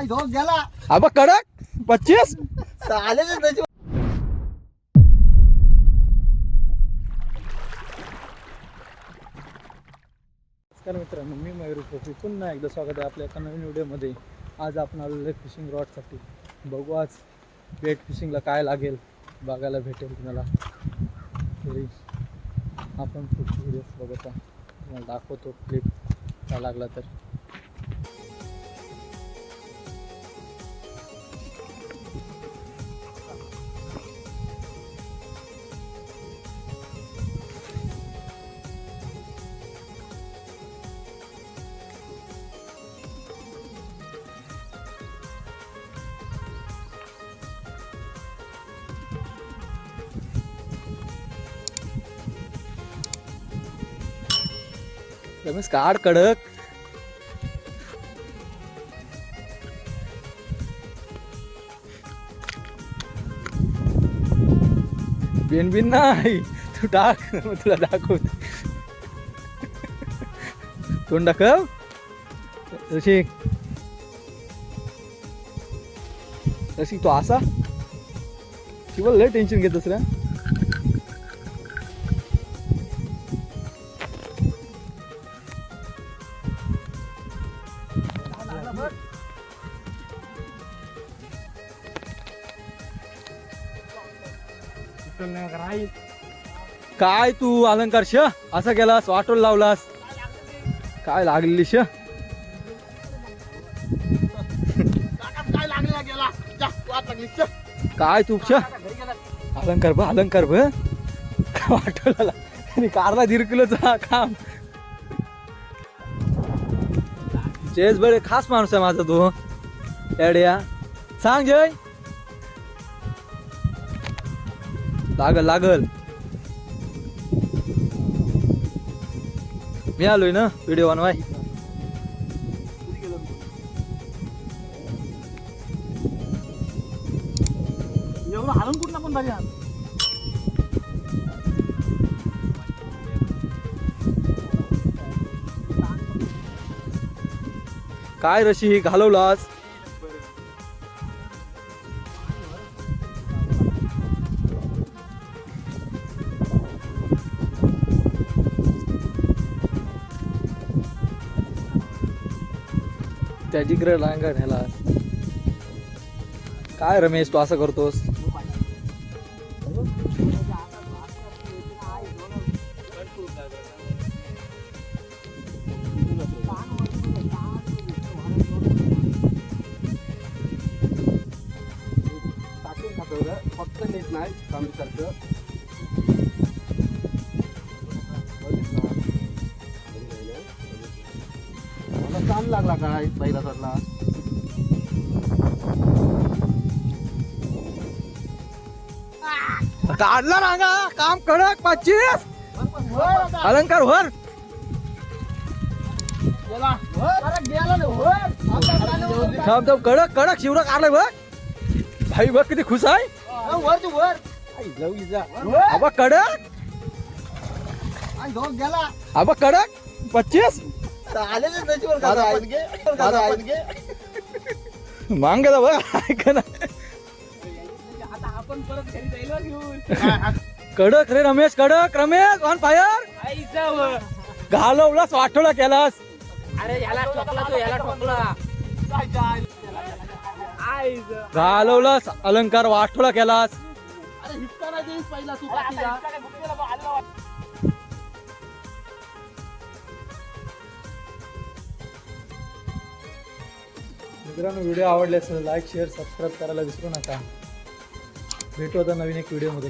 गेला अब कडक 25 आले नमस्कार मित्रांनो, मी मयूर उपरोक्ती पुन्हा एकदा स्वागत आहे आपल्या एका नवीन व्हिडिओमध्ये. आज आपण आलेलो आहे फिशिंग रॉडसाठी. बघू आज बेट फिशिंगला काय लागेल बघायला भेटेल तुम्हाला. तरी आपण पुढची व्हिडिओ बघत आहे, तुम्हाला दाखवतो क्लिप काय लागला तर. रमेश काढ कडक. बिन नाही तू टाक, मग तुला दाखवत. तोंड दाखव. रसिक तू असा किंवा लय टेन्शन घेतोस रे. काय तू अलंकार श असा केलास, वाटोल लावलास, काय लागली श. काय तू श अलंकार अलंकार वाटोला कारला दिरकिलोचा काम. जयेश बरे खास माणूस आहे माझा तो. एड्या सांग जय. लागल लागल. मी आलोय ना व्हिडिओ बनवाय. एवढं हालून कुठला पण भारी हाल. काय रशी घालवलास. त्याची ग्रह लांगा ह्याला. काय रमेश तू असं करतोस. फक्त नीट नाही कमी सारखं. मला ताण लागला काय पहिला सरला. काढला रांगा काम कडक 25 अलंकार वर. थांब थांब कडक कडक शिवरा काढलाय बघ. भाई बघ किती खुश आहे. अब कडक अब कडक 25 मांग बघ. ऐका ना कडक रे रमेश, कडक रमेश ऑन फायर. घालवलास वाटोळा केलास. अरे याला ठोकला तो, याला ठोकला. घालवलास अलंकार, वाटोळा केलास. अरे हिस्सा नाही देईस पहिला तू पाठीला. मित्रांनो, व्हिडिओ आवडले असेल लाईक शेअर सबस्क्राईब करायला विसरू नका. भेटू आता नवीन एक व्हिडिओ मध्ये.